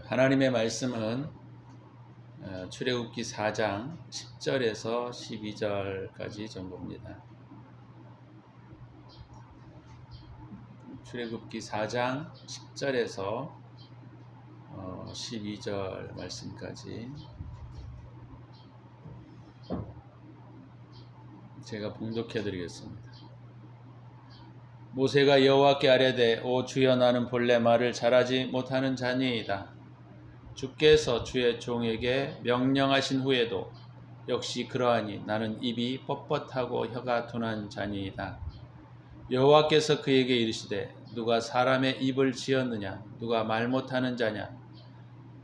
하나님의 말씀은 출애굽기 4장 10절에서 12절까지 전부입니다. 출애굽기 4장 10절에서 12절 말씀까지 제가 봉독해 드리겠습니다. 모세가 여호와께 아뢰되 오 주여 나는 본래 말을 잘하지 못하는 자니이다. 주께서 주의 종에게 명령하신 후에도 역시 그러하니 나는 입이 뻣뻣하고 혀가 둔한 자니이다. 여호와께서 그에게 이르시되 누가 사람의 입을 지었느냐 누가 말 못하는 자냐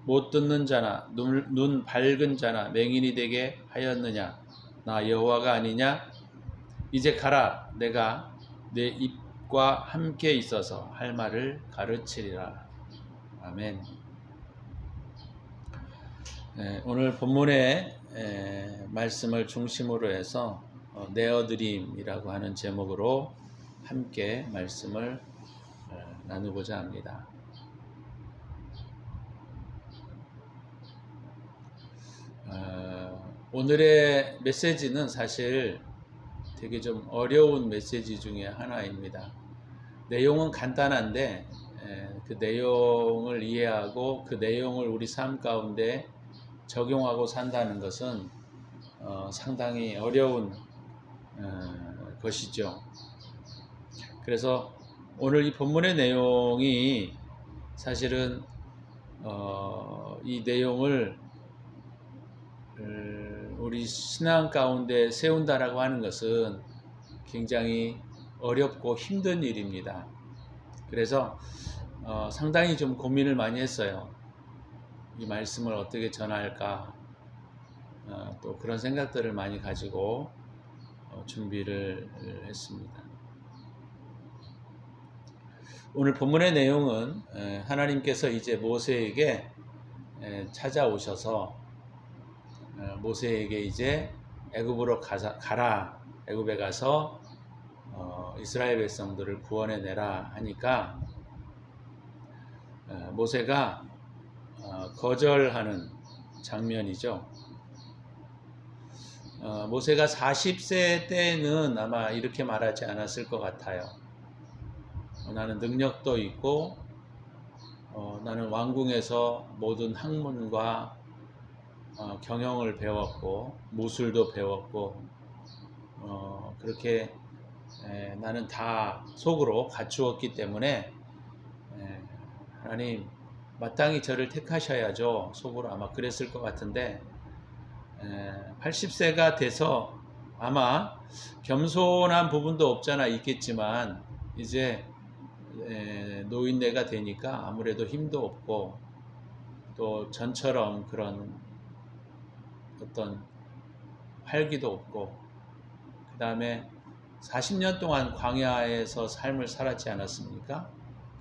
못 듣는 자나 눈 밝은 자나 맹인이 되게 하였느냐 나 여호와가 아니냐. 이제 가라. 내가 내 입과 함께 있어서 할 말을 가르치리라. 아멘. 오늘 본문의 말씀을 중심으로 해서 내어드림이라고 하는 제목으로 함께 말씀을 나누고자 합니다. 오늘의 메시지는 사실 되게 좀 어려운 메시지 중에 하나입니다. 내용은 간단한데 그 내용을 이해하고 그 내용을 우리 삶 가운데 적용하고 산다는 것은 상당히 어려운 것이죠. 그래서 오늘 이 본문의 내용이 사실은 이 내용을 우리 신앙 가운데 세운다라고 하는 것은 굉장히 어렵고 힘든 일입니다. 그래서 상당히 좀 고민을 많이 했어요. 이 말씀을 어떻게 전할까, 또 그런 생각들을 많이 가지고 준비를 했습니다. 오늘 본문의 내용은 하나님께서 이제 모세에게 찾아오셔서 모세에게 이제 애굽으로 가라. 애굽에 가서 이스라엘 백성들을 구원해내라 하니까 모세가 거절하는 장면이죠. 모세가 40세 때는 아마 이렇게 말하지 않았을 것 같아요. 나는 능력도 있고 나는 왕궁에서 모든 학문과 경영을 배웠고 무술도 배웠고 그렇게 나는 다 속으로 갖추었기 때문에 하나님 마땅히 저를 택하셔야죠. 속으로 아마 그랬을 것 같은데 80세가 돼서 아마 겸손한 부분도 없잖아 있겠지만 이제 노인네가 되니까 아무래도 힘도 없고 또 전처럼 그런 어떤 활기도 없고 그 다음에 40년 동안 광야에서 삶을 살았지 않았습니까?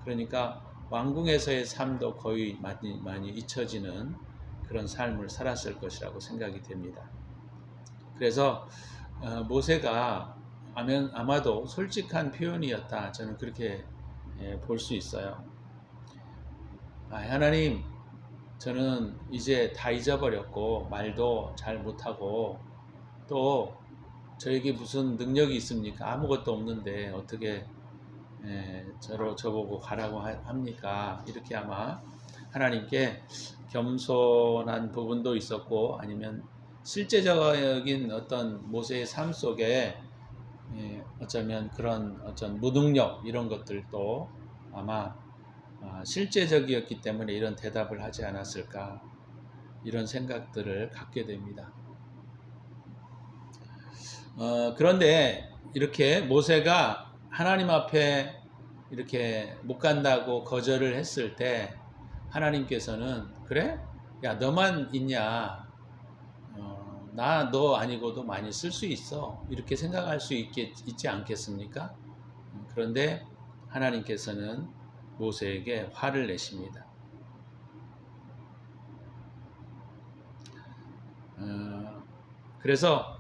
그러니까 왕궁에서의 삶도 거의 많이 잊혀지는 그런 삶을 살았을 것이라고 생각이 됩니다. 그래서 모세가 아마도 솔직한 표현이었다. 저는 그렇게 볼 수 있어요. 하나님, 저는 이제 다 잊어버렸고 말도 잘 못하고 또 저에게 무슨 능력이 있습니까? 아무것도 없는데 어떻게 저보고 가라고 합니까? 이렇게 아마 하나님께 겸손한 부분도 있었고 아니면 실제적인 어떤 모세의 삶 속에 어쩌면 그런 어떤 무능력 이런 것들도 아마 실제적이었기 때문에 이런 대답을 하지 않았을까 이런 생각들을 갖게 됩니다. 그런데 이렇게 모세가 하나님 앞에 이렇게 못 간다고 거절을 했을 때 하나님께서는 그래? 야 너만 있냐? 나 너 아니고도 많이 쓸 수 있어. 이렇게 생각할 수 있지 않겠습니까? 그런데 하나님께서는 모세에게 화를 내십니다. 그래서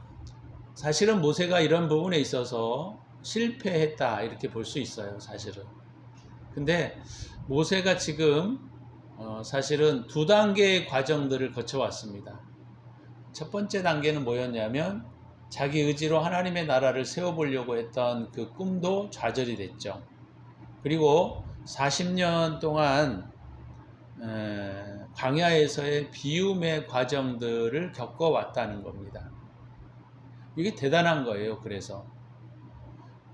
사실은 모세가 이런 부분에 있어서 실패했다 이렇게 볼 수 있어요. 사실은. 근데 모세가 지금 사실은 두 단계의 과정들을 거쳐왔습니다. 첫 번째 단계는 뭐였냐면 자기 의지로 하나님의 나라를 세워보려고 했던 그 꿈도 좌절이 됐죠. 그리고 40년 동안 광야에서의 비움의 과정들을 겪어왔다는 겁니다. 이게 대단한 거예요. 그래서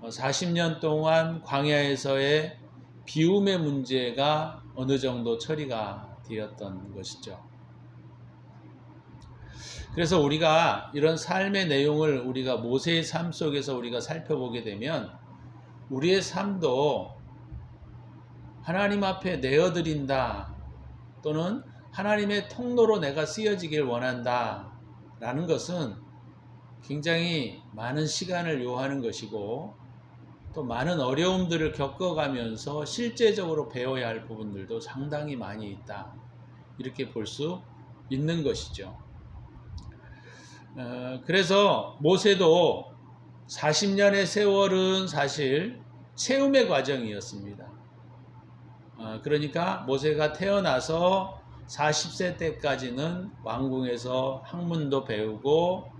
40년 동안 광야에서의 비움의 문제가 어느 정도 처리가 되었던 것이죠. 그래서 우리가 이런 삶의 내용을 우리가 모세의 삶 속에서 우리가 살펴보게 되면 우리의 삶도 하나님 앞에 내어드린다 또는 하나님의 통로로 내가 쓰여지길 원한다 라는 것은 굉장히 많은 시간을 요하는 것이고 또 많은 어려움들을 겪어가면서 실제적으로 배워야 할 부분들도 상당히 많이 있다 이렇게 볼 수 있는 것이죠. 그래서 모세도 40년의 세월은 사실 체험의 과정이었습니다. 그러니까 모세가 태어나서 40세 때까지는 왕궁에서 학문도 배우고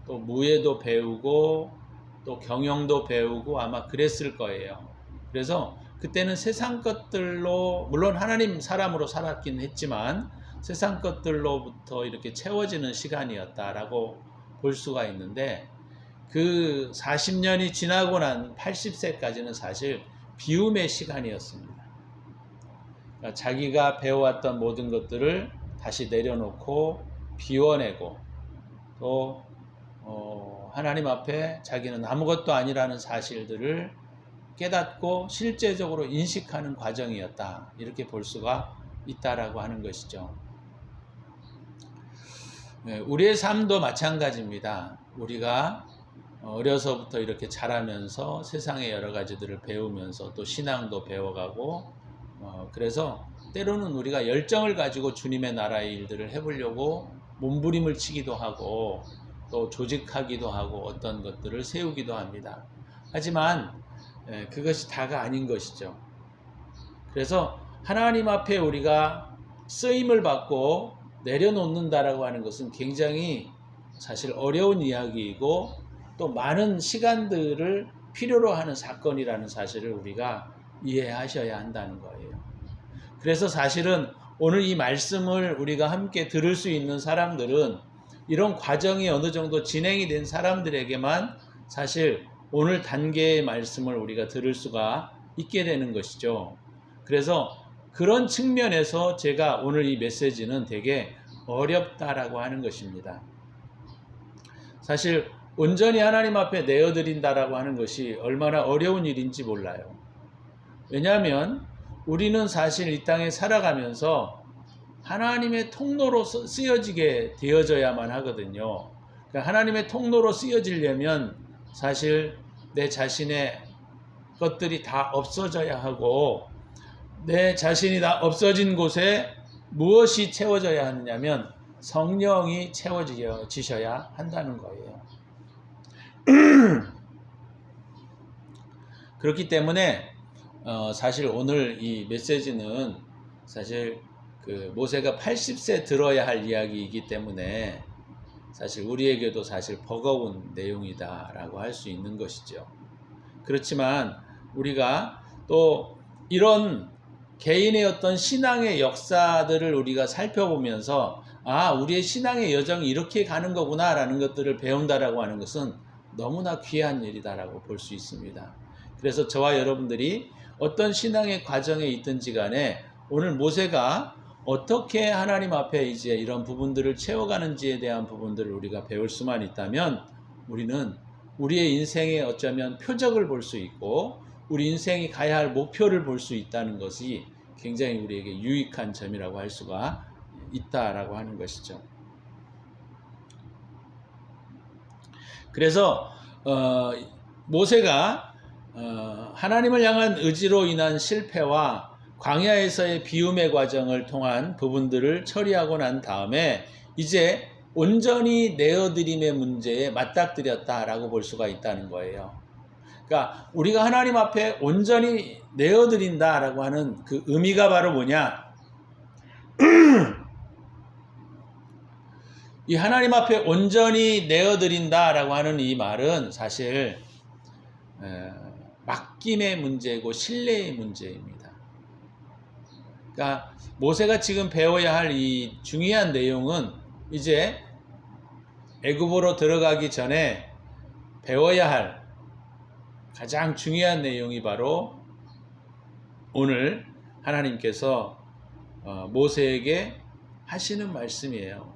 또 무예도 배우고 또 경영도 배우고 아마 그랬을 거예요. 그래서 그때는 세상 것들로 물론 하나님 사람으로 살았긴 했지만 세상 것들로부터 이렇게 채워지는 시간이었다라고 볼 수가 있는데 그 40년이 지나고 난 80세까지는 사실 비움의 시간이었습니다. 그러니까 자기가 배워왔던 모든 것들을 다시 내려놓고 비워내고 또 하나님 앞에 자기는 아무것도 아니라는 사실들을 깨닫고 실제적으로 인식하는 과정이었다 이렇게 볼 수가 있다라고 하는 것이죠. 우리의 삶도 마찬가지입니다. 우리가 어려서부터 이렇게 자라면서 세상의 여러 가지들을 배우면서 또 신앙도 배워가고 그래서 때로는 우리가 열정을 가지고 주님의 나라의 일들을 해보려고 몸부림을 치기도 하고 또 조직하기도 하고 어떤 것들을 세우기도 합니다. 하지만 그것이 다가 아닌 것이죠. 그래서 하나님 앞에 우리가 쓰임을 받고 내려놓는다라고 하는 것은 굉장히 사실 어려운 이야기이고 또 많은 시간들을 필요로 하는 사건이라는 사실을 우리가 이해하셔야 한다는 거예요. 그래서 사실은 오늘 이 말씀을 우리가 함께 들을 수 있는 사람들은 이런 과정이 어느 정도 진행이 된 사람들에게만 사실 오늘 단계의 말씀을 우리가 들을 수가 있게 되는 것이죠. 그래서 그런 측면에서 제가 오늘 이 메시지는 되게 어렵다라고 하는 것입니다. 사실 온전히 하나님 앞에 내어드린다라고 하는 것이 얼마나 어려운 일인지 몰라요. 왜냐하면 우리는 사실 이 땅에 살아가면서 하나님의 통로로 쓰여지게 되어져야만 하거든요. 그러니까 하나님의 통로로 쓰여지려면 사실 내 자신의 것들이 다 없어져야 하고 내 자신이 다 없어진 곳에 무엇이 채워져야 하느냐면 성령이 채워지셔야 한다는 거예요. 그렇기 때문에 사실 오늘 이 메시지는 사실 그 모세가 80세 들어야 할 이야기이기 때문에 사실 우리에게도 사실 버거운 내용이다라고 할 수 있는 것이죠. 그렇지만 우리가 또 이런 개인의 어떤 신앙의 역사들을 우리가 살펴보면서 우리의 신앙의 여정이 이렇게 가는 거구나라는 것들을 배운다라고 하는 것은 너무나 귀한 일이다라고 볼 수 있습니다. 그래서 저와 여러분들이 어떤 신앙의 과정에 있든지 간에 오늘 모세가 어떻게 하나님 앞에 이제 이런 부분들을 채워가는지에 대한 부분들을 우리가 배울 수만 있다면 우리는 우리의 인생에 어쩌면 표적을 볼 수 있고 우리 인생이 가야 할 목표를 볼 수 있다는 것이 굉장히 우리에게 유익한 점이라고 할 수가 있다라고 하는 것이죠. 그래서 모세가 하나님을 향한 의지로 인한 실패와 광야에서의 비움의 과정을 통한 부분들을 처리하고 난 다음에 이제 온전히 내어드림의 문제에 맞닥뜨렸다라고 볼 수가 있다는 거예요. 그러니까 우리가 하나님 앞에 온전히 내어드린다라고 하는 그 의미가 바로 뭐냐? 이 하나님 앞에 온전히 내어드린다라고 하는 이 말은 사실 맡김의 문제고 신뢰의 문제입니다. 그러니까 모세가 지금 배워야 할 이 중요한 내용은 이제 애굽으로 들어가기 전에 배워야 할 가장 중요한 내용이 바로 오늘 하나님께서 모세에게 하시는 말씀이에요.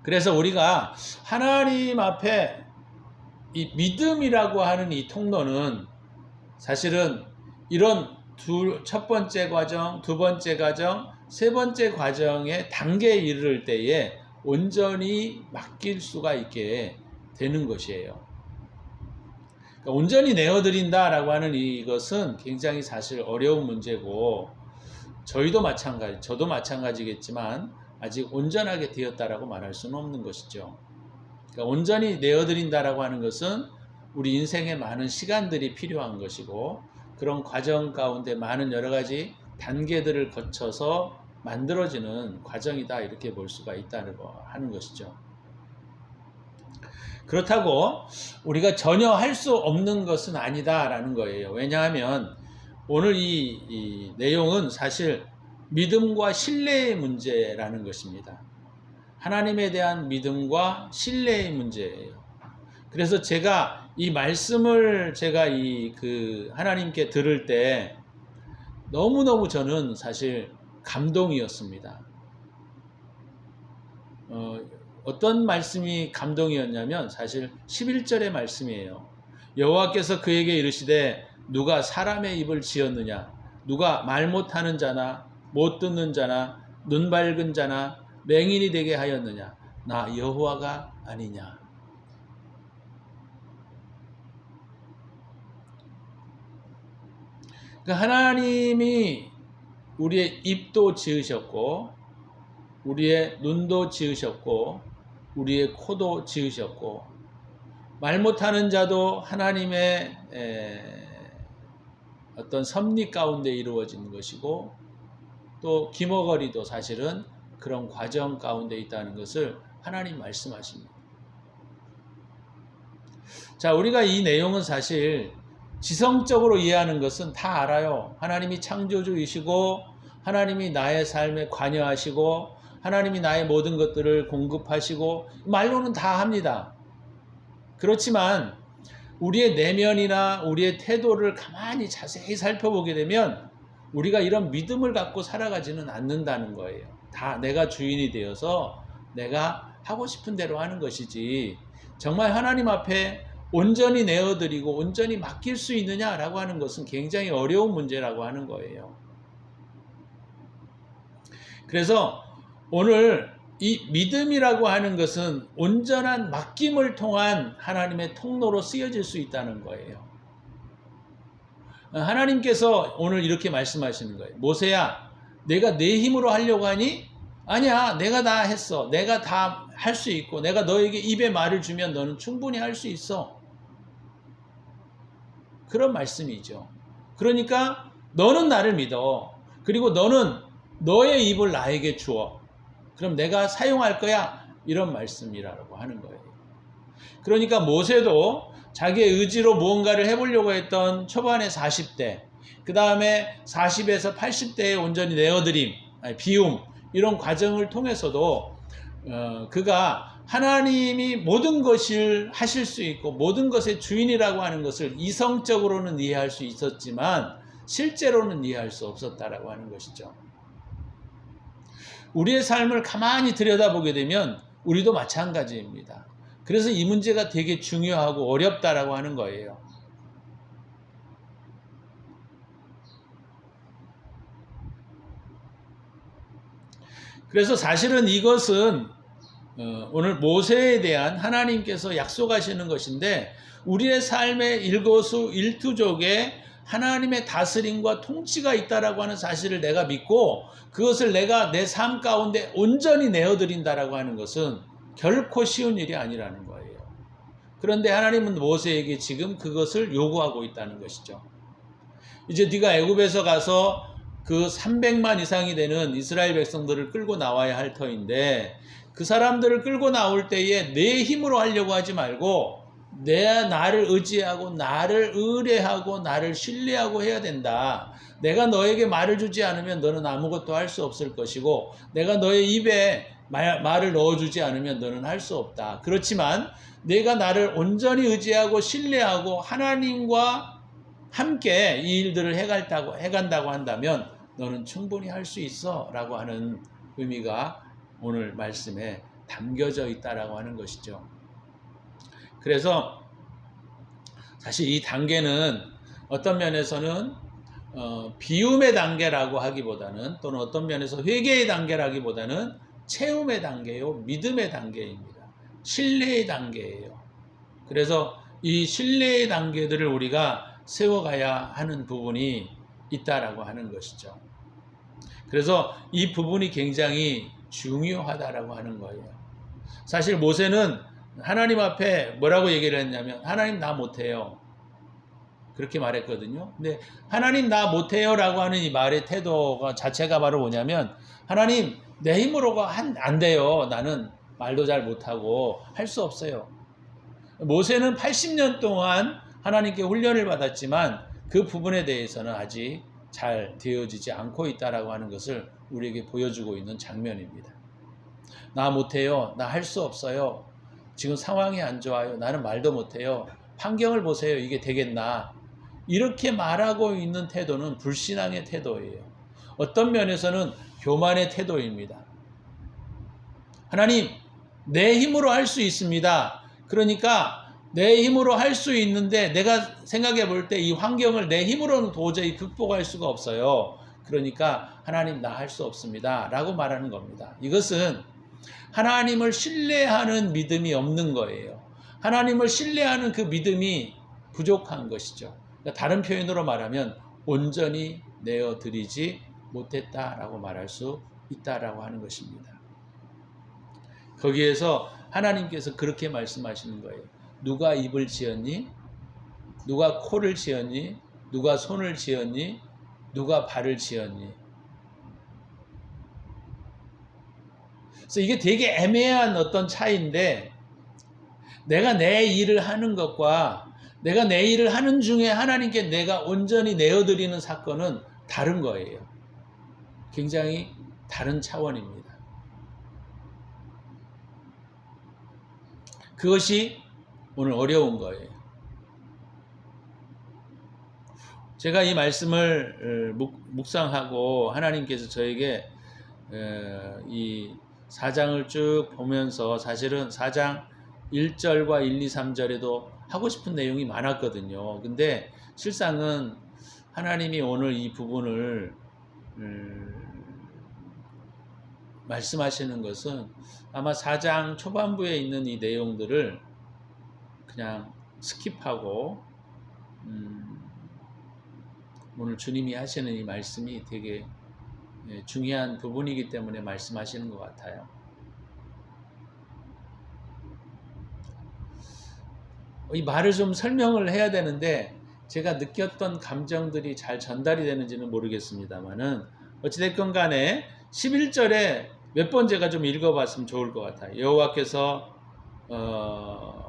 그래서 우리가 하나님 앞에 이 믿음이라고 하는 이 통로는 사실은 이런 첫 번째 과정, 두 번째 과정, 세 번째 과정의 단계에 이르를 때에 온전히 맡길 수가 있게 되는 것이에요. 그러니까 온전히 내어드린다라고 하는 이것은 굉장히 사실 어려운 문제고 저도 마찬가지겠지만 아직 온전하게 되었다라고 말할 수는 없는 것이죠. 그러니까 온전히 내어드린다라고 하는 것은 우리 인생에 많은 시간들이 필요한 것이고 그런 과정 가운데 많은 여러 가지 단계들을 거쳐서 만들어지는 과정이다 이렇게 볼 수가 있다는 하는 것이죠. 그렇다고 우리가 전혀 할 수 없는 것은 아니다라는 거예요. 왜냐하면 오늘 이 내용은 사실 믿음과 신뢰의 문제라는 것입니다. 하나님에 대한 믿음과 신뢰의 문제예요. 그래서 제가 이 말씀을 제가 하나님께 들을 때 너무너무 저는 사실 감동이었습니다. 어떤 말씀이 감동이었냐면 사실 11절의 말씀이에요. 여호와께서 그에게 이르시되 누가 사람의 입을 지었느냐 누가 말 못하는 자나 못 듣는 자나 눈 밝은 자나 맹인이 되게 하였느냐 나 여호와가 아니냐. 그러니까 하나님이 우리의 입도 지으셨고 우리의 눈도 지으셨고 우리의 코도 지으셨고 말 못하는 자도 하나님의 어떤 섭리 가운데 이루어진 것이고 또 기머거리도 사실은 그런 과정 가운데 있다는 것을 하나님 말씀하십니다. 자, 우리가 이 내용은 사실 지성적으로 이해하는 것은 다 알아요. 하나님이 창조주이시고 하나님이 나의 삶에 관여하시고 하나님이 나의 모든 것들을 공급하시고 말로는 다 합니다. 그렇지만 우리의 내면이나 우리의 태도를 가만히 자세히 살펴보게 되면 우리가 이런 믿음을 갖고 살아가지는 않는다는 거예요. 다 내가 주인이 되어서 내가 하고 싶은 대로 하는 것이지 정말 하나님 앞에 온전히 내어드리고 온전히 맡길 수 있느냐라고 하는 것은 굉장히 어려운 문제라고 하는 거예요. 그래서 오늘 이 믿음이라고 하는 것은 온전한 맡김을 통한 하나님의 통로로 쓰여질 수 있다는 거예요. 하나님께서 오늘 이렇게 말씀하시는 거예요. 모세야, 내가 내 힘으로 하려고 하니? 아니야, 내가 다 했어. 내가 다 할 수 있고 내가 너에게 입에 말을 주면 너는 충분히 할 수 있어. 그런 말씀이죠. 그러니까 너는 나를 믿어. 그리고 너는 너의 입을 나에게 주어. 그럼 내가 사용할 거야. 이런 말씀이라고 하는 거예요. 그러니까 모세도 자기의 의지로 무언가를 해보려고 했던 초반에 40대, 그 다음에 40에서 80대에 온전히 내어드림, 비움 이런 과정을 통해서도 그가 하나님이 모든 것을 하실 수 있고 모든 것의 주인이라고 하는 것을 이성적으로는 이해할 수 있었지만 실제로는 이해할 수 없었다라고 하는 것이죠. 우리의 삶을 가만히 들여다보게 되면 우리도 마찬가지입니다. 그래서 이 문제가 되게 중요하고 어렵다라고 하는 거예요. 그래서 사실은 이것은 오늘 모세에 대한 하나님께서 약속하시는 것인데 우리의 삶의 일거수일투족에 하나님의 다스림과 통치가 있다라고 하는 사실을 내가 믿고 그것을 내가 내 삶 가운데 온전히 내어드린다라고 하는 것은 결코 쉬운 일이 아니라는 거예요. 그런데 하나님은 모세에게 지금 그것을 요구하고 있다는 것이죠. 이제 네가 애굽에서 가서 그 300만 이상이 되는 이스라엘 백성들을 끌고 나와야 할 터인데, 그 사람들을 끌고 나올 때에 내 힘으로 하려고 하지 말고 나를 의지하고 나를 의뢰하고 나를 신뢰하고 해야 된다. 내가 너에게 말을 주지 않으면 너는 아무것도 할 수 없을 것이고, 내가 너의 입에 말을 넣어주지 않으면 너는 할 수 없다. 그렇지만 내가 나를 온전히 의지하고 신뢰하고 하나님과 함께 이 일들을 해간다고 한다면 너는 충분히 할 수 있어 라고 하는 의미가 오늘 말씀에 담겨져 있다라고 하는 것이죠. 그래서 사실 이 단계는 어떤 면에서는 비움의 단계라고 하기보다는, 또는 어떤 면에서 회개의 단계라기보다는 체험의 단계요, 믿음의 단계입니다. 신뢰의 단계예요. 그래서 이 신뢰의 단계들을 우리가 세워가야 하는 부분이 있다라고 하는 것이죠. 그래서 이 부분이 굉장히 중요하다라고 하는 거예요. 사실 모세는 하나님 앞에 뭐라고 얘기를 했냐면, 하나님 나 못해요, 그렇게 말했거든요. 근데 하나님 나 못해요 라고 하는 이 말의 태도가 자체가 바로 뭐냐면, 하나님 내 힘으로가 안 돼요. 나는 말도 잘 못하고 할 수 없어요. 모세는 80년 동안 하나님께 훈련을 받았지만 그 부분에 대해서는 아직 잘 되어지지 않고 있다라고 하는 것을 우리에게 보여주고 있는 장면입니다. 나 못해요. 나 할 수 없어요. 지금 상황이 안 좋아요. 나는 말도 못해요. 환경을 보세요. 이게 되겠나? 이렇게 말하고 있는 태도는 불신앙의 태도예요. 어떤 면에서는 교만의 태도입니다. 하나님, 내 힘으로 할 수 있습니다. 그러니까 내 힘으로 할 수 있는데 내가 생각해 볼 때 이 환경을 내 힘으로는 도저히 극복할 수가 없어요. 그러니까 하나님 나 할 수 없습니다 라고 말하는 겁니다. 이것은 하나님을 신뢰하는 믿음이 없는 거예요. 하나님을 신뢰하는 그 믿음이 부족한 것이죠. 그러니까 다른 표현으로 말하면 온전히 내어드리지 못했다라고 말할 수 있다라고 하는 것입니다. 거기에서 하나님께서 그렇게 말씀하시는 거예요. 누가 입을 지었니? 누가 코를 지었니? 누가 손을 지었니? 누가 발을 지었니? 그래서 이게 되게 애매한 어떤 차이인데, 내가 내 일을 하는 것과 내가 내 일을 하는 중에 하나님께 내가 온전히 내어드리는 사건은 다른 거예요. 굉장히 다른 차원입니다. 그것이 오늘 어려운 거예요. 제가 이 말씀을 묵상하고 하나님께서 저에게 이 4장을 쭉 보면서, 사실은 4장 1절과 1, 2, 3절에도 하고 싶은 내용이 많았거든요. 근데 실상은 하나님이 오늘 이 부분을 말씀하시는 것은 아마 4장 초반부에 있는 이 내용들을 그냥 스킵하고 오늘 주님이 하시는 이 말씀이 되게 중요한 부분이기 때문에 말씀하시는 것 같아요. 이 말을 좀 설명을 해야 되는데 제가 느꼈던 감정들이 잘 전달이 되는지는 모르겠습니다만은, 어찌됐건 간에 11절에 몇 번 제가 좀 읽어봤으면 좋을 것 같아요. 여호와께서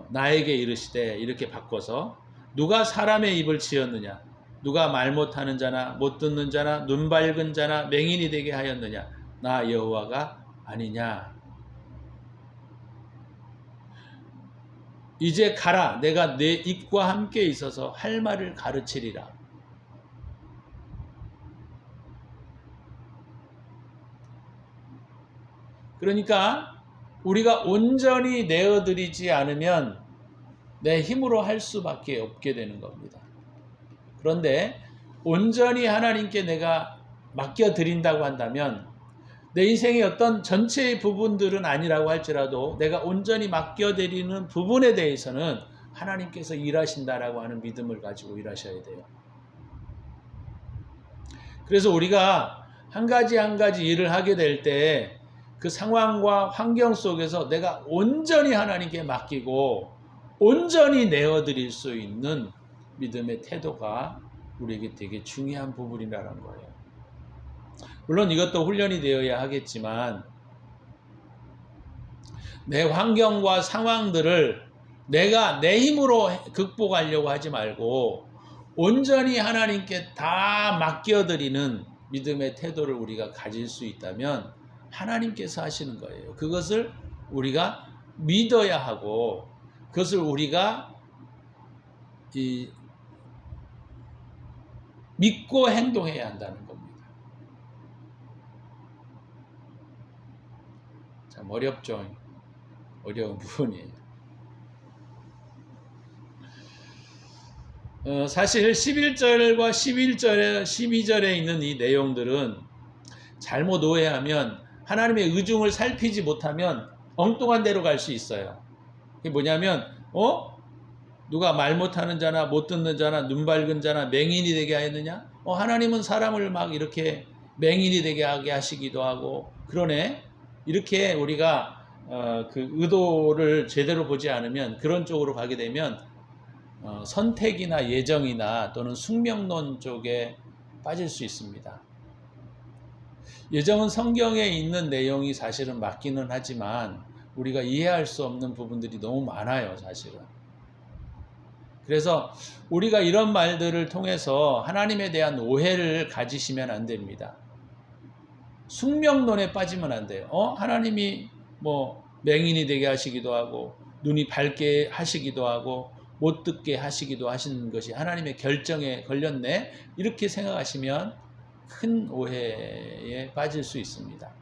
나에게 이르시되, 이렇게 바꿔서, 누가 사람의 입을 지었느냐? 누가 말 못하는 자나 못 듣는 자나 눈 밝은 자나 맹인이 되게 하였느냐? 나 여호와가 아니냐? 이제 가라. 내가 내 입과 함께 있어서 할 말을 가르치리라. 그러니까 우리가 온전히 내어드리지 않으면 내 힘으로 할 수밖에 없게 되는 겁니다. 그런데 온전히 하나님께 내가 맡겨드린다고 한다면, 내 인생의 어떤 전체의 부분들은 아니라고 할지라도 내가 온전히 맡겨드리는 부분에 대해서는 하나님께서 일하신다라고 하는 믿음을 가지고 일하셔야 돼요. 그래서 우리가 한 가지 한 가지 일을 하게 될 때 그 상황과 환경 속에서 내가 온전히 하나님께 맡기고 온전히 내어드릴 수 있는 믿음의 태도가 우리에게 되게 중요한 부분이라는 거예요. 물론 이것도 훈련이 되어야 하겠지만 내 환경과 상황들을 내가 내 힘으로 극복하려고 하지 말고 온전히 하나님께 다 맡겨드리는 믿음의 태도를 우리가 가질 수 있다면 하나님께서 하시는 거예요. 그것을 우리가 믿어야 하고 그것을 우리가 믿고 행동해야 한다는 겁니다. 참 어렵죠. 어려운 부분이에요. 사실 11절과 11절에 12절에 있는 이 내용들은 잘못 오해하면 하나님의 의중을 살피지 못하면 엉뚱한 데로 갈 수 있어요. 그게 뭐냐면 누가 말 못하는 자나 못 듣는 자나 눈 밝은 자나 맹인이 되게 하였느냐? 하나님은 사람을 막 이렇게 맹인이 되게 하게 하시기도 하고 그러네. 이렇게 우리가 그 의도를 제대로 보지 않으면 그런 쪽으로 가게 되면 선택이나 예정이나 또는 숙명론 쪽에 빠질 수 있습니다. 예정은 성경에 있는 내용이 사실은 맞기는 하지만 우리가 이해할 수 없는 부분들이 너무 많아요, 사실은. 그래서 우리가 이런 말들을 통해서 하나님에 대한 오해를 가지시면 안 됩니다. 숙명론에 빠지면 안 돼요. 하나님이 맹인이 되게 하시기도 하고 눈이 밝게 하시기도 하고 못 듣게 하시기도 하시는 것이 하나님의 결정에 걸렸네. 이렇게 생각하시면 큰 오해에 빠질 수 있습니다.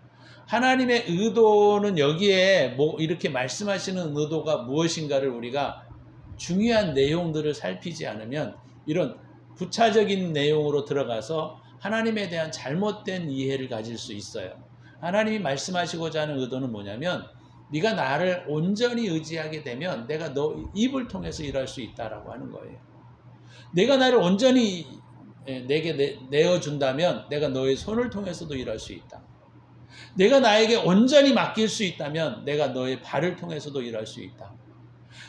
하나님의 의도는 여기에 이렇게 말씀하시는 의도가 무엇인가를 우리가 중요한 내용들을 살피지 않으면 이런 부차적인 내용으로 들어가서 하나님에 대한 잘못된 이해를 가질 수 있어요. 하나님이 말씀하시고자 하는 의도는 뭐냐면 네가 나를 온전히 의지하게 되면 내가 너 입을 통해서 일할 수 있다라고 하는 거예요. 내가 나를 온전히 내게 내어준다면 내가 너의 손을 통해서도 일할 수 있다. 내가 나에게 온전히 맡길 수 있다면 내가 너의 발을 통해서도 일할 수 있다.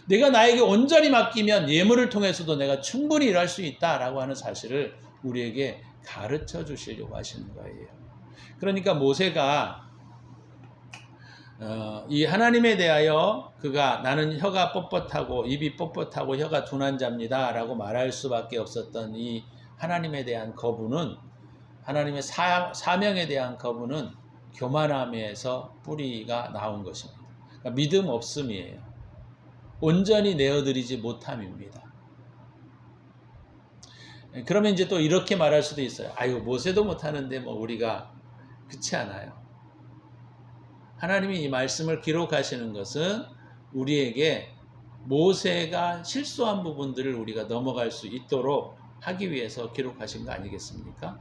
내가 나에게 온전히 맡기면 예물을 통해서도 내가 충분히 일할 수 있다라고 하는 사실을 우리에게 가르쳐 주시려고 하시는 거예요. 그러니까 모세가 이 하나님에 대하여 그가 나는 혀가 뻣뻣하고 입이 뻣뻣하고 혀가 둔한 자입니다 라고 말할 수밖에 없었던 이 하나님에 대한 거부는 하나님의 사명에 대한 거부는 교만함에서 뿌리가 나온 것입니다. 그러니까 믿음 없음이에요. 온전히 내어드리지 못함입니다. 그러면 이제 또 이렇게 말할 수도 있어요. 아유 모세도 못하는데 우리가 그렇지 않아요. 하나님이 이 말씀을 기록하시는 것은 우리에게 모세가 실수한 부분들을 우리가 넘어갈 수 있도록 하기 위해서 기록하신 거 아니겠습니까?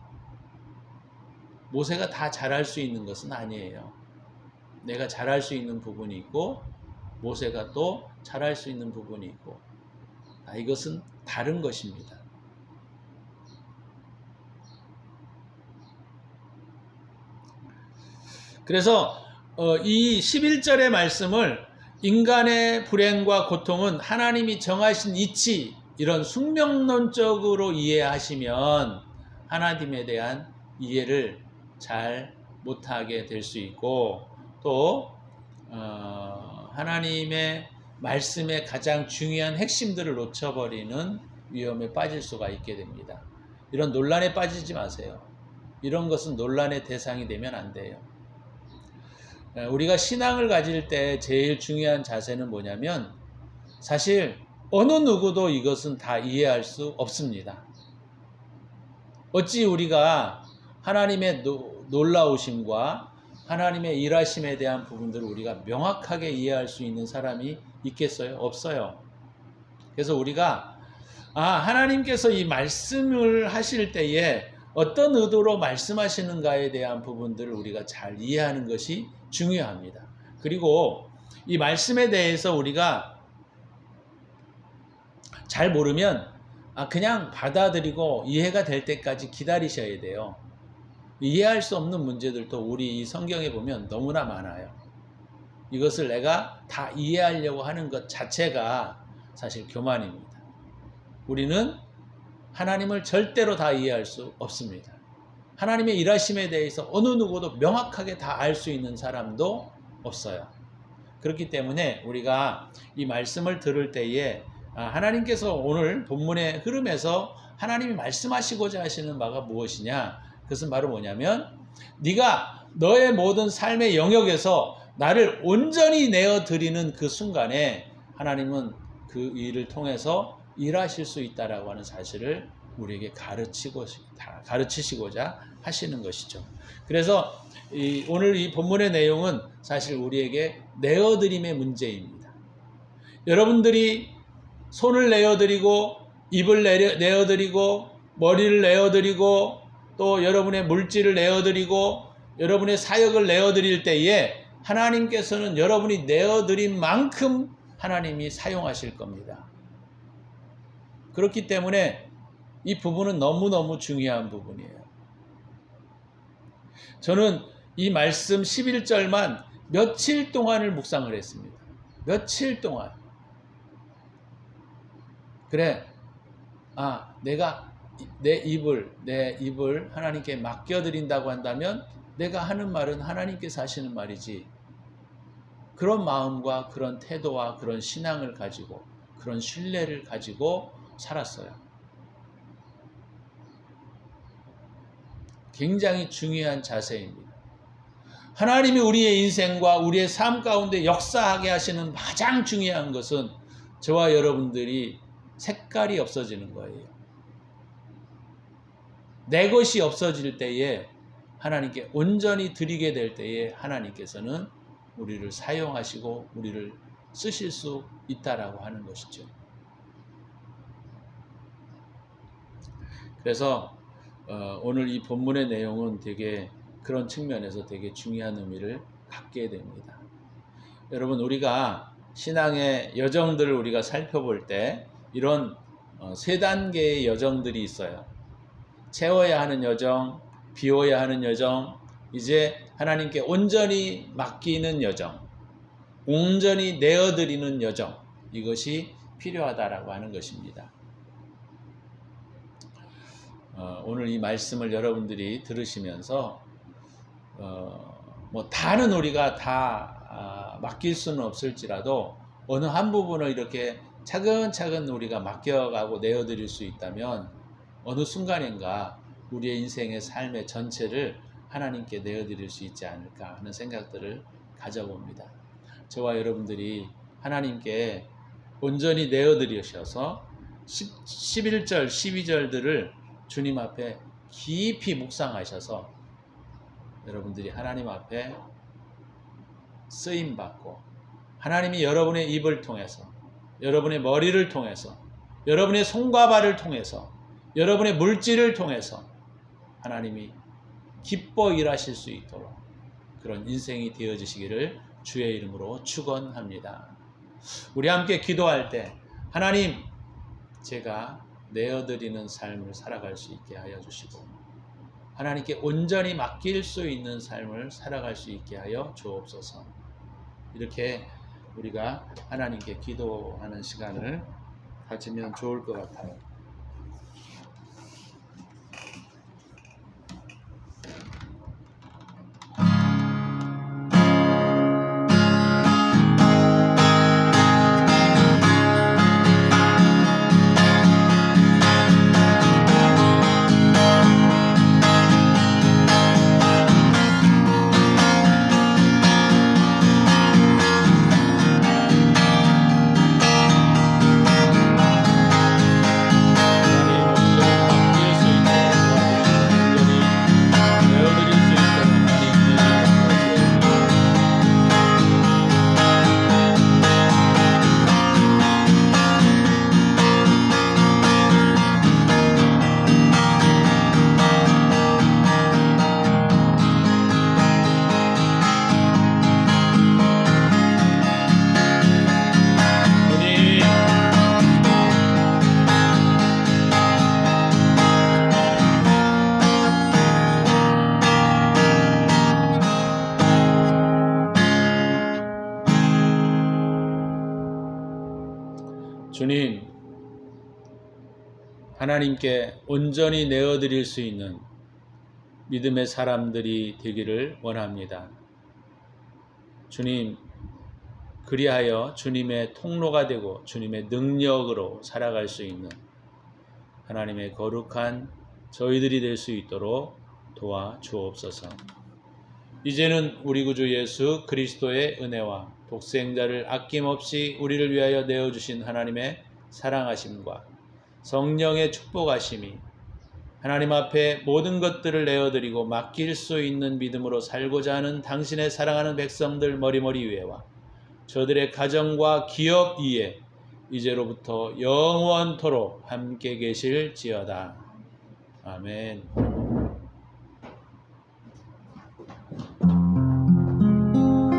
모세가 다 잘할 수 있는 것은 아니에요. 내가 잘할 수 있는 부분이 있고 모세가 또 잘할 수 있는 부분이 있고 이것은 다른 것입니다. 그래서 이 11절의 말씀을 인간의 불행과 고통은 하나님이 정하신 이치 이런 숙명론적으로 이해하시면 하나님에 대한 이해를 잘 못하게 될 수 있고 또 하나님의 말씀의 가장 중요한 핵심들을 놓쳐버리는 위험에 빠질 수가 있게 됩니다. 이런 논란에 빠지지 마세요. 이런 것은 논란의 대상이 되면 안 돼요. 우리가 신앙을 가질 때 제일 중요한 자세는 뭐냐면 사실 어느 누구도 이것은 다 이해할 수 없습니다. 어찌 우리가 하나님의 놀라우심과 하나님의 일하심에 대한 부분들을 우리가 명확하게 이해할 수 있는 사람이 있겠어요? 없어요. 그래서 우리가 하나님께서 이 말씀을 하실 때에 어떤 의도로 말씀하시는가에 대한 부분들을 우리가 잘 이해하는 것이 중요합니다. 그리고 이 말씀에 대해서 우리가 잘 모르면 그냥 받아들이고 이해가 될 때까지 기다리셔야 돼요. 이해할 수 없는 문제들도 우리 이 성경에 보면 너무나 많아요. 이것을 내가 다 이해하려고 하는 것 자체가 사실 교만입니다. 우리는 하나님을 절대로 다 이해할 수 없습니다. 하나님의 일하심에 대해서 어느 누구도 명확하게 다 알 수 있는 사람도 없어요. 그렇기 때문에 우리가 이 말씀을 들을 때에 하나님께서 오늘 본문의 흐름에서 하나님이 말씀하시고자 하시는 바가 무엇이냐? 그것은 바로 뭐냐면 네가 너의 모든 삶의 영역에서 나를 온전히 내어드리는 그 순간에 하나님은 그 일을 통해서 일하실 수 있다라고 하는 사실을 우리에게 가르치시고자 하시는 것이죠. 그래서 오늘 이 본문의 내용은 사실 우리에게 내어드림의 문제입니다. 여러분들이 손을 내어드리고 입을 내어드리고 머리를 내어드리고 또 여러분의 물질을 내어드리고 여러분의 사역을 내어드릴 때에 하나님께서는 여러분이 내어드린 만큼 하나님이 사용하실 겁니다. 그렇기 때문에 이 부분은 너무너무 중요한 부분이에요. 저는 이 말씀 11절만 며칠 동안을 묵상을 했습니다. 며칠 동안. 그래, 내가 내 입을 하나님께 맡겨드린다고 한다면 내가 하는 말은 하나님께서 하시는 말이지. 그런 마음과 그런 태도와 그런 신앙을 가지고 그런 신뢰를 가지고 살았어요. 굉장히 중요한 자세입니다. 하나님이 우리의 인생과 우리의 삶 가운데 역사하게 하시는 가장 중요한 것은 저와 여러분들이 색깔이 없어지는 거예요. 내 것이 없어질 때에 하나님께 온전히 드리게 될 때에 하나님께서는 우리를 사용하시고 우리를 쓰실 수 있다라고 하는 것이죠. 그래서 오늘 이 본문의 내용은 되게 그런 측면에서 되게 중요한 의미를 갖게 됩니다. 여러분, 우리가 신앙의 여정들을 우리가 살펴볼 때 이런 세 단계의 여정들이 있어요. 채워야 하는 여정, 비워야 하는 여정, 이제 하나님께 온전히 맡기는 여정, 온전히 내어드리는 여정, 이것이 필요하다라고 하는 것입니다. 오늘 이 말씀을 여러분들이 들으시면서 다는 우리가 다 맡길 수는 없을지라도 어느 한 부분을 이렇게 차근차근 우리가 맡겨가고 내어드릴 수 있다면 어느 순간인가 우리의 인생의 삶의 전체를 하나님께 내어드릴 수 있지 않을까 하는 생각들을 가져봅니다. 저와 여러분들이 하나님께 온전히 내어드리셔서 11절, 12절들을 주님 앞에 깊이 묵상하셔서 여러분들이 하나님 앞에 쓰임받고 하나님이 여러분의 입을 통해서 여러분의 머리를 통해서 여러분의 손과 발을 통해서 여러분의 물질을 통해서 하나님이 기뻐 일하실 수 있도록 그런 인생이 되어지시기를 주의 이름으로 축원합니다. 우리 함께 기도할 때 하나님, 제가 내어드리는 삶을 살아갈 수 있게 하여 주시고 하나님께 온전히 맡길 수 있는 삶을 살아갈 수 있게 하여 주옵소서. 이렇게 우리가 하나님께 기도하는 시간을 가지면 좋을 것 같아요. 주님, 하나님께 온전히 내어드릴 수 있는 믿음의 사람들이 되기를 원합니다. 주님, 그리하여 주님의 통로가 되고 주님의 능력으로 살아갈 수 있는 하나님의 거룩한 저희들이 될 수 있도록 도와주옵소서. 이제는 우리 구주 예수 그리스도의 은혜와 독생자를 아낌없이 우리를 위하여 내어주신 하나님의 사랑하심과 성령의 축복하심이 하나님 앞에 모든 것들을 내어드리고 맡길 수 있는 믿음으로 살고자 하는 당신의 사랑하는 백성들 머리머리 위에와 저들의 가정과 기업 위에 이제로부터 영원토록 함께 계실지어다. 아멘.